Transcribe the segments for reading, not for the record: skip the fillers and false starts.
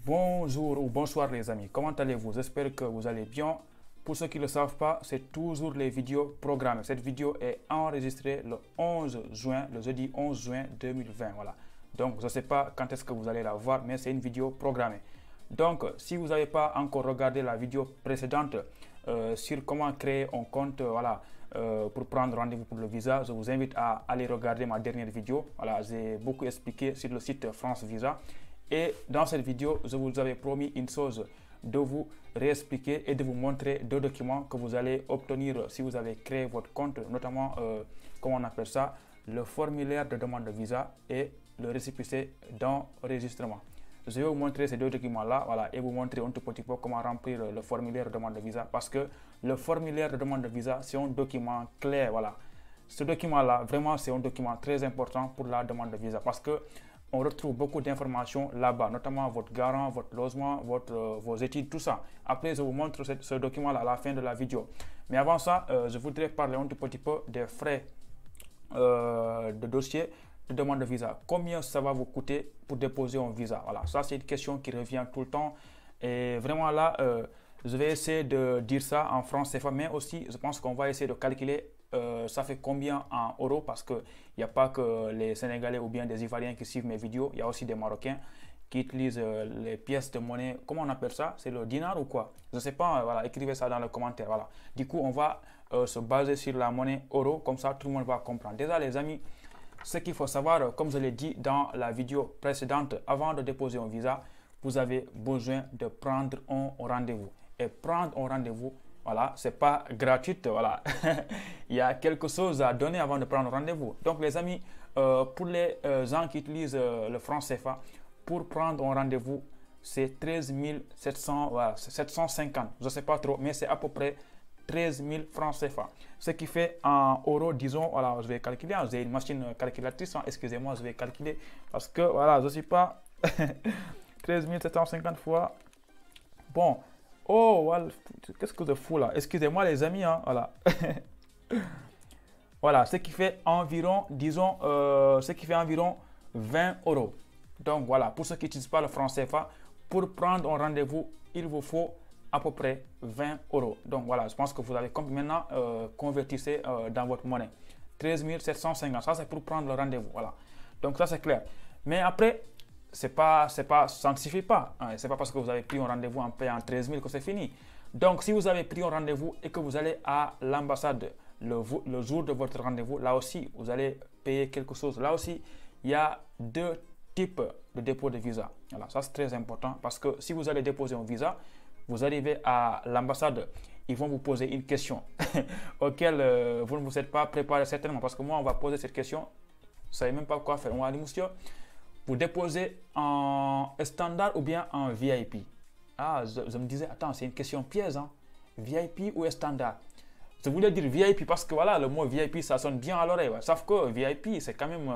Bonjour ou bonsoir les amis, comment allez-vous? J'espère que vous allez bien. Pour ceux qui ne le savent pas, c'est toujours les vidéos programmées. Cette vidéo est enregistrée le 11 juin, le jeudi 11 juin 2020. Voilà. Donc, je ne sais pas quand est-ce que vous allez la voir, mais c'est une vidéo programmée. Donc, si vous n'avez pas encore regardé la vidéo précédente sur comment créer un compte pour prendre rendez-vous pour le visa, je vous invite à aller regarder ma dernière vidéo. Voilà, j'ai beaucoup expliqué sur le site France Visa. Et dans cette vidéo, je vous avais promis une chose, de vous réexpliquer et de vous montrer deux documents que vous allez obtenir si vous avez créé votre compte, notamment, comment on appelle ça, le formulaire de demande de visa et le récépissé d'enregistrement. Je vais vous montrer ces deux documents-là, voilà, et vous montrer un tout petit peu comment remplir le formulaire de demande de visa, parce que le formulaire de demande de visa, c'est un document clé, voilà. Ce document-là, vraiment, c'est un document très important pour la demande de visa, parce que on retrouve beaucoup d'informations là-bas, notamment votre garant, votre logement, vos études, tout ça. Après, je vous montre ce document-là à la fin de la vidéo. Mais avant ça, je voudrais parler un tout petit peu des frais de dossier de demande de visa. Combien ça va vous coûter pour déposer un visa? Voilà, ça c'est une question qui revient tout le temps. Et vraiment là, je vais essayer de dire ça en francs CFA, mais aussi, je pense qu'on va essayer de calculer ça fait combien en euros, parce qu'il n'y a pas que les Sénégalais ou bien des Ivoiriens qui suivent mes vidéos, il y a aussi des Marocains qui utilisent les pièces de monnaie. Comment on appelle ça? C'est le dinar ou quoi? Je ne sais pas, voilà, écrivez ça dans les commentaires. Voilà. Du coup, on va se baser sur la monnaie euro, comme ça tout le monde va comprendre. Déjà les amis, ce qu'il faut savoir, comme je l'ai dit dans la vidéo précédente, avant de déposer un visa, vous avez besoin de prendre un rendez-vous. Et prendre un rendez-vous, voilà, c'est pas gratuit, voilà. Il y a quelque chose à donner avant de prendre rendez-vous. Donc les amis, pour les gens qui utilisent le franc CFA, pour prendre un rendez-vous, c'est 13 700, voilà, 750. Je ne sais pas trop, mais c'est à peu près 13 000 francs CFA. Ce qui fait en euros, disons, voilà, je vais calculer, j'ai une machine calculatrice, hein, excusez-moi, je vais calculer, parce que, voilà, je ne suis pas 13 750 fois, bon, oh, voilà, qu'est-ce que je fous là? Excusez-moi les amis, hein, voilà. Voilà, ce qui fait environ, disons, ce qui fait environ 20 euros. Donc voilà, pour ceux qui n'utilisent pas le franc CFA, pour prendre un rendez-vous, il vous faut à peu près 20 euros. Donc voilà, je pense que vous avez compris. Maintenant, convertissez dans votre monnaie. 13 750, ça c'est pour prendre le rendez-vous, voilà. Donc ça c'est clair. Mais après, ça ne suffit pas. Hein. C'est pas parce que vous avez pris un rendez-vous en payant 13 000 que c'est fini. Donc si vous avez pris un rendez-vous et que vous allez à l'ambassade le jour de votre rendez-vous, là aussi, vous allez payer quelque chose. Là aussi, il y a deux types de dépôt de visa. Voilà, ça c'est très important parce que si vous allez déposer un visa, vous arrivez à l'ambassade, ils vont vous poser une question auquel vous ne vous êtes pas préparé certainement, parce que moi, on va poser cette question, vous ne savez même pas quoi faire. On va dire, monsieur, vous déposez en standard ou bien en VIP? Ah, je me disais, attends, c'est une question piège, hein? VIP ou standard? Je voulais dire VIP parce que voilà, le mot VIP, ça sonne bien à l'oreille. Ouais. Sauf que VIP, c'est quand même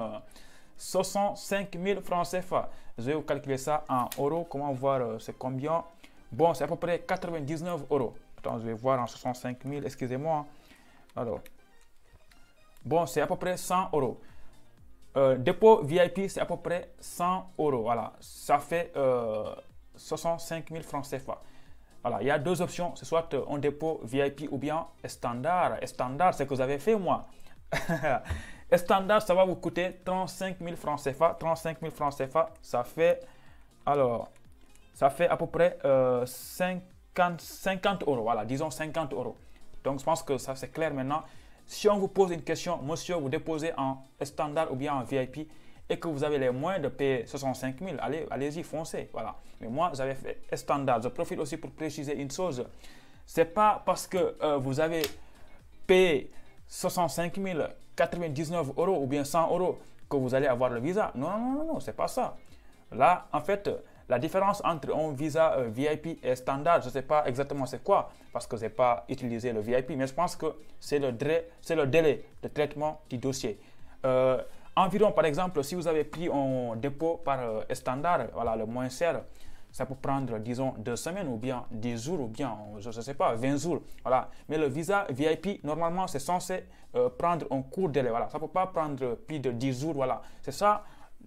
65 000 francs CFA. Je vais vous calculer ça en euros. Comment voir c'est combien? Bon, c'est à peu près 99 euros. Attends, je vais voir en 65 000, excusez-moi. Alors, bon, c'est à peu près 100 euros. Dépôt VIP, c'est à peu près 100 euros. Voilà, ça fait 65 000 francs CFA. Voilà, il y a deux options. C'est soit un dépôt VIP ou bien standard. Standard, c'est ce que vous avez fait, moi. Standard, ça va vous coûter 35 000 francs CFA. 35 000 francs CFA, ça fait, alors, ça fait à peu près 50 euros. Voilà, disons 50 euros. Donc, je pense que ça, c'est clair maintenant. Si on vous pose une question, monsieur, vous déposez en standard ou bien en VIP et que vous avez les moyens de payer 65 000, allez-y, foncez. Voilà. Mais moi, j'avais fait standard. Je profite aussi pour préciser une chose. Ce n'est pas parce que vous avez payé 65 000, 99 euros ou bien 100 euros que vous allez avoir le visa. Non, non, non, non, c'est pas ça. Là, en fait, la différence entre un visa VIP et standard, je ne sais pas exactement c'est quoi, parce que je n'ai pas utilisé le VIP, mais je pense que c'est le délai de traitement du dossier. Environ, par exemple, si vous avez pris un dépôt par standard, voilà, le moins cher, ça peut prendre, disons, 2 semaines ou bien 10 jours ou bien, je ne sais pas, 20 jours. Voilà. Mais le visa VIP, normalement, c'est censé prendre un court délai. Voilà. Ça ne peut pas prendre plus de 10 jours. Voilà. C'est ça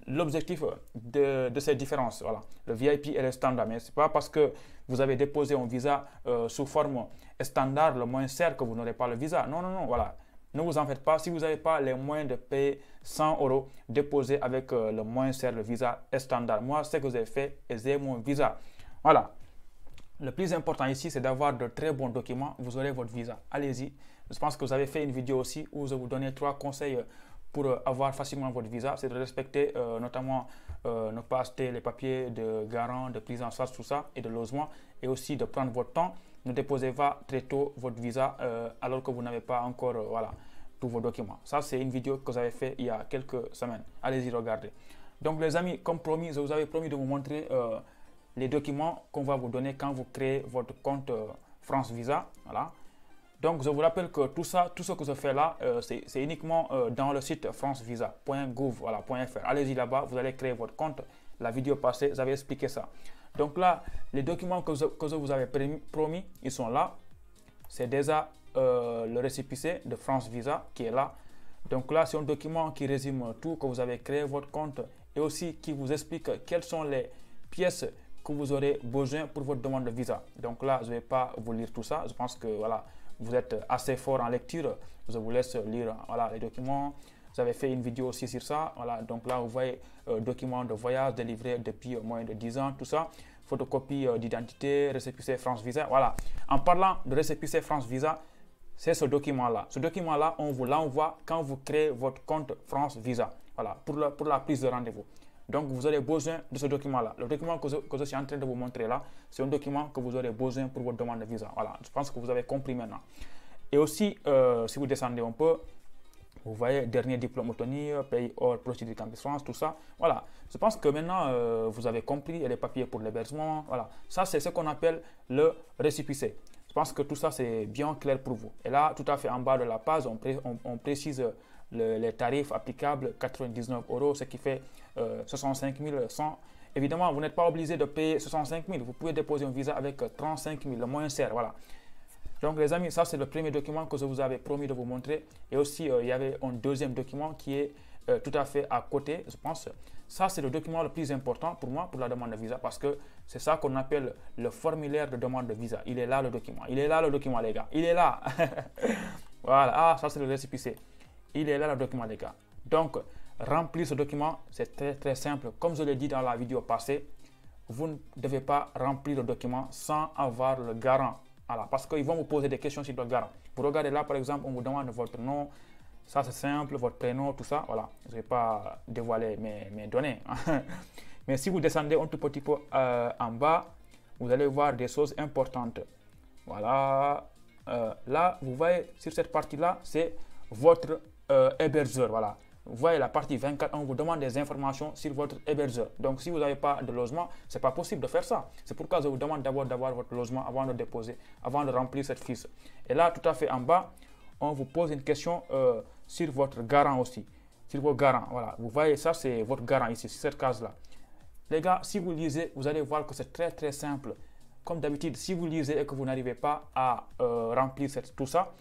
l'objectif de ces différences, voilà, le VIP et le standard. Mais ce n'est pas parce que vous avez déposé un visa sous forme standard, le moins cher, que vous n'aurez pas le visa. Non, non, non, voilà. Ne vous en faites pas. Si vous n'avez pas les moyens de payer 100 €, déposez avec le moins cher, le visa standard. Moi, ce que j'ai fait, j'ai mon visa. Voilà. Le plus important ici, c'est d'avoir de très bons documents. Vous aurez votre visa. Allez-y. Je pense que vous avez fait une vidéo aussi où je vous donnais 3 conseils pour avoir facilement votre visa. C'est de respecter notamment ne pas acheter les papiers de garant, de prise en charge, tout ça, et de logement. Et aussi de prendre votre temps. Ne déposez pas très tôt votre visa alors que vous n'avez pas encore voilà, tous vos documents. Ça, c'est une vidéo que vous avez fait il y a quelques semaines. Allez-y, regardez. Donc, les amis, comme promis, je vous avais promis de vous montrer les documents qu'on va vous donner quand vous créez votre compte France Visa. Voilà. Donc, je vous rappelle que tout ça, tout ce que je fais là, c'est uniquement dans le site francevisa.gouv.fr. Voilà, allez-y là-bas, vous allez créer votre compte. La vidéo passée, j'avais expliqué ça. Donc là, les documents que je vous avais promis, ils sont là. C'est déjà le récépissé de France Visa qui est là. Donc là, c'est un document qui résume tout, que vous avez créé votre compte et aussi qui vous explique quelles sont les pièces que vous aurez besoin pour votre demande de visa. Donc là, je ne vais pas vous lire tout ça. Je pense que voilà, vous êtes assez fort en lecture. Je vous laisse lire voilà, les documents. J'avais fait une vidéo aussi sur ça. Voilà, donc là, vous voyez documents de voyage délivrés depuis moins de 10 ans, tout ça. Photocopie d'identité, récépissé France Visa. Voilà. En parlant de récépissé France Visa, c'est ce document-là. Ce document-là, on vous l'envoie quand vous créez votre compte France Visa. Voilà, pour la prise de rendez-vous. Donc, vous aurez besoin de ce document-là. Le document que je suis en train de vous montrer là, c'est un document que vous aurez besoin pour votre demande de visa. Voilà, je pense que vous avez compris maintenant. Et aussi, si vous descendez un peu, vous voyez, dernier diplôme obtenu, pays hors procédure Campus France, tout ça. Voilà, je pense que maintenant, vous avez compris, les papiers pour l'hébergement. Voilà, ça, c'est ce qu'on appelle le récépissé. Je pense que tout ça, c'est bien clair pour vous. Et là, tout à fait en bas de la page, on précise les tarifs applicables, 99 €, ce qui fait 65 100. Évidemment, vous n'êtes pas obligé de payer 65 000. Vous pouvez déposer un visa avec 35 000, le moins cher. Voilà. Donc, les amis, ça, c'est le premier document que je vous avais promis de vous montrer. Et aussi, il y avait un deuxième document qui est tout à fait à côté, je pense. Ça, c'est le document le plus important pour moi, pour la demande de visa, parce que c'est ça qu'on appelle le formulaire de demande de visa. Il est là, le document. Il est là, le document, les gars. Il est là. Voilà. Ah, ça, c'est le récépissé. Il est là, le document, les gars. Donc, remplir ce document, c'est très, très simple. Comme je l'ai dit dans la vidéo passée, vous ne devez pas remplir le document sans avoir le garant. Voilà, parce qu'ils vont vous poser des questions sur le garant. Vous regardez là, par exemple, on vous demande votre nom. Ça, c'est simple, votre prénom, tout ça. Voilà, je ne vais pas dévoiler mes données. Mais si vous descendez un tout petit peu en bas, vous allez voir des choses importantes. Voilà. Là, vous voyez, sur cette partie-là, c'est votre hébergeur. Voilà. Vous voyez la partie 24, on vous demande des informations sur votre hébergeur. Donc, si vous n'avez pas de logement, ce n'est pas possible de faire ça. C'est pourquoi je vous demande d'abord d'avoir votre logement avant de déposer, avant de remplir cette fiche. Et là, tout à fait en bas, on vous pose une question sur votre garant aussi. Sur vos garants. Voilà. Vous voyez, ça, c'est votre garant ici, sur cette case-là. Les gars, si vous lisez, vous allez voir que c'est très, très simple. Comme d'habitude, si vous lisez et que vous n'arrivez pas à remplir tout ça,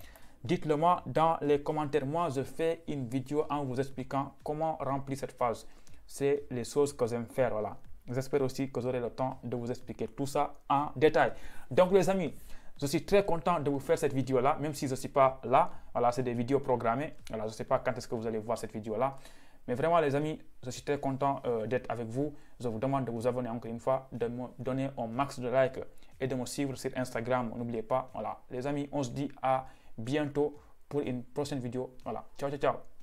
dites-le moi dans les commentaires. Moi, je fais une vidéo en vous expliquant comment remplir cette phase. C'est les choses que j'aime faire. Voilà. J'espère aussi que j'aurai le temps de vous expliquer tout ça en détail. Donc, les amis, je suis très content de vous faire cette vidéo-là, même si je ne suis pas là. Voilà, c'est des vidéos programmées. Voilà, je ne sais pas quand est-ce que vous allez voir cette vidéo-là. Mais vraiment, les amis, je suis très content d'être avec vous. Je vous demande de vous abonner encore une fois, de me donner un max de likes et de me suivre sur Instagram. N'oubliez pas. Voilà, les amis, on se dit à bientôt pour une prochaine vidéo. Voilà, ciao, ciao, ciao.